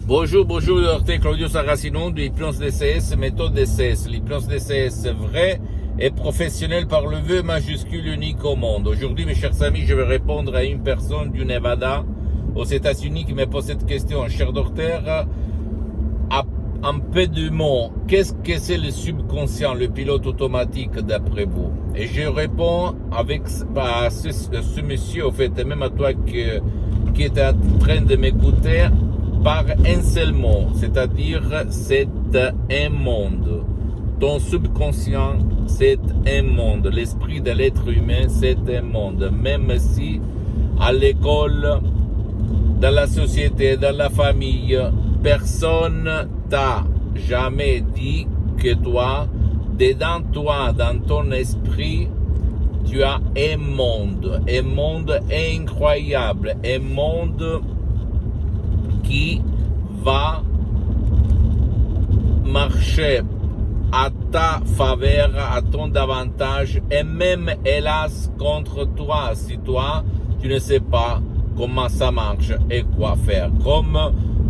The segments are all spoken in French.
Bonjour, docteur Claudio Saracino de l'hypnose DCS, méthode DCS. L'hypnose DCS vraie et professionnelle par le vœu majuscule unique au monde. Aujourd'hui, mes chers amis, je vais répondre à une personne du Nevada, aux États-Unis, qui me pose cette question. Cher docteur, en peu de mots, qu'est-ce que c'est le subconscient, le pilote automatique d'après vous? Et je réponds avec ce monsieur, au fait, et même à toi qui est en train de m'écouter, par un seul mot, c'est-à-dire c'est un monde. Ton subconscient, c'est un monde. L'esprit de l'être humain, c'est un monde. Même si à l'école, dans la société, dans la famille, personne t'a jamais dit que toi, dans ton esprit, tu as un monde incroyable, un monde qui va marcher à ta faveur, à ton avantage, et même hélas contre toi, si toi, tu ne sais pas comment ça marche et quoi faire. Comme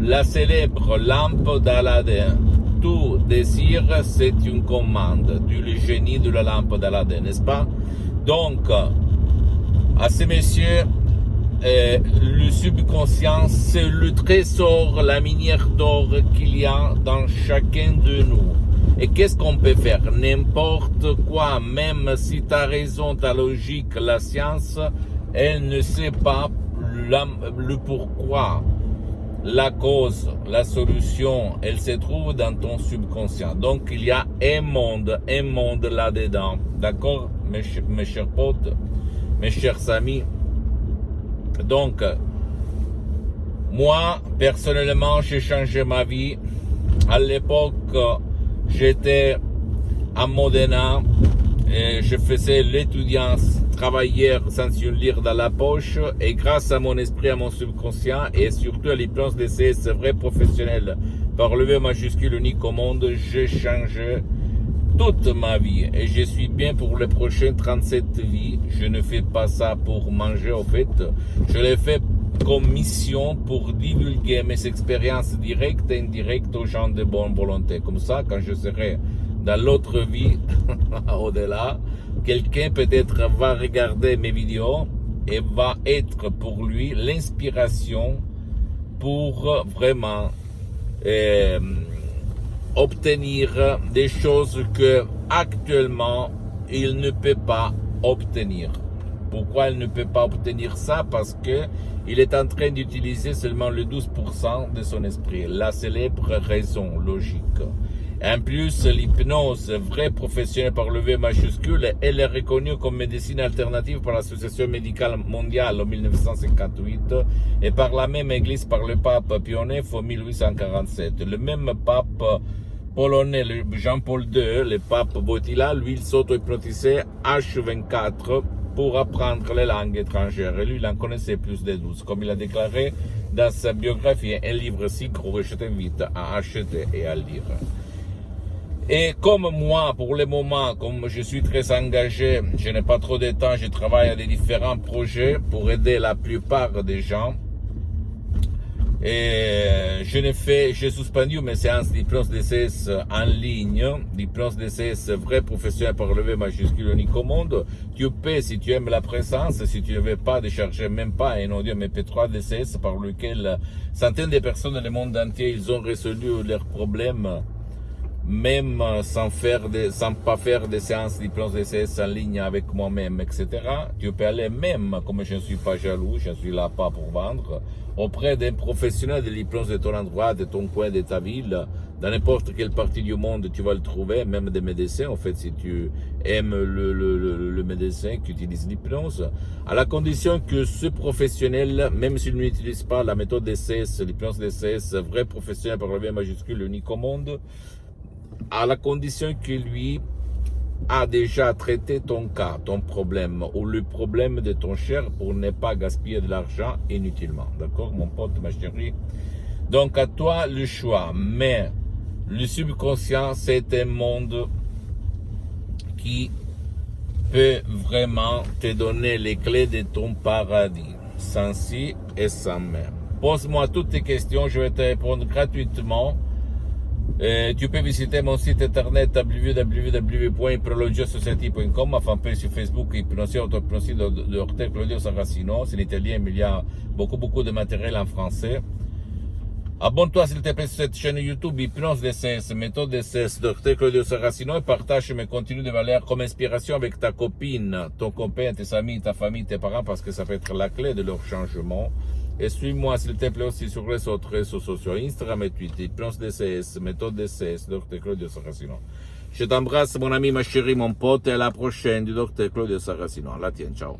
la célèbre lampe d'Aladin. Tout désir, c'est une commande du génie de la lampe d'Aladin, n'est-ce pas? Donc, à ces messieurs, le subconscient, c'est le trésor, la minière d'or qu'il y a dans chacun de nous. Et qu'est-ce qu'on peut faire? N'importe quoi, même si tu as raison, ta logique, la science, elle ne sait pas le pourquoi, la cause, la solution, elle se trouve dans ton subconscient. Donc il y a un monde là-dedans. D'accord, mes chers potes, mes chers amis? Donc, moi, personnellement, j'ai changé ma vie. À l'époque, j'étais à Modena et je faisais l'étudiant travailleur sans une lire dans la poche, et grâce à mon esprit, à mon subconscient et surtout à l'hypnose DCS vrai professionnel par le V majuscule unique au monde, j'ai changé toute ma vie et je suis bien pour les prochaines 37 vies. Je ne fais pas ça pour manger, au fait. Je l'ai fait comme mission pour divulguer mes expériences directes et indirectes aux gens de bonne volonté. Comme ça, quand je serai dans l'autre vie, au-delà, quelqu'un peut-être va regarder mes vidéos et va être pour lui l'inspiration pour vraiment obtenir des choses que actuellement il ne peut pas obtenir. Pourquoi il ne peut pas obtenir ça? Parce que il est en train d'utiliser seulement le 12% de son esprit, la célèbre raison logique. En plus, l'hypnose vraie professionnelle par le V majuscule, elle est reconnue comme médecine alternative par l'Association médicale mondiale en 1958 et par la même église par le pape Pie IX en 1847. Le même pape polonais, Jean-Paul II, le pape Wojtyła, lui, il s'auto-hypnotisait H24 pour apprendre les langues étrangères. Et lui, il en connaissait plus de 12, comme il a déclaré dans sa biographie, un livre si gros que je t'invite à acheter et à lire. Et comme moi, pour le moment, comme je suis très engagé, je n'ai pas trop de temps, je travaille à des différents projets pour aider la plupart des gens. Et j'ai suspendu mes séances d'hypnose DCS en ligne, d'hypnose DCS vrai professionnel par le V majuscule unique au monde. Tu peux, si tu aimes la présence, si tu ne veux pas décharger même pas un audio MP3 DCS par lequel centaines de personnes dans le monde entier, ils ont résolu leurs problèmes, même sans pas faire des séances d'hypnose DCS en ligne avec moi-même, etc. Tu peux aller même, comme je ne suis pas jaloux, je ne suis là pas pour vendre, auprès d'un professionnel de l'hypnose de ton endroit, de ton coin, de ta ville, dans n'importe quelle partie du monde, tu vas le trouver, même des médecins, en fait, si tu aimes le médecin qui utilise l'hypnose, à la condition que ce professionnel, même s'il n'utilise pas la méthode DCS, l'hypnose DCS, vrai professionnel par le V majuscule unique au monde, à la condition que lui a déjà traité ton cas, ton problème, ou le problème de ton cher, pour ne pas gaspiller de l'argent inutilement. D'accord, mon pote, ma chérie? Donc, à toi le choix. Mais le subconscient, c'est un monde qui peut vraiment te donner les clés de ton paradis, sans si et sans même. Pose-moi toutes tes questions, je vais te répondre gratuitement. Tu peux visiter mon site internet www.hypnologiasociety.com, ma fanpage sur Facebook, Hypnosia Autopnosie de Dr Claudio Saracino. C'est en italien, mais il y a beaucoup de matériel en français. Abonne-toi s'il te plaît sur cette chaîne YouTube Hypnose DCS, méthode DCS, Dr Claudio Saracino, et partage mes contenus de valeur comme inspiration avec ta copine, ton copain, tes amis, ta famille, tes parents, parce que ça peut être la clé de leur changement. Et suis-moi s'il te plaît aussi sur les autres réseaux sociaux, Instagram et Twitter, Hypnose DCS, méthode DCS, Dr Claudio Saracino. Je t'embrasse mon ami, ma chérie, mon pote, et à la prochaine du Dr Claudio Saracino. La tienne, ciao.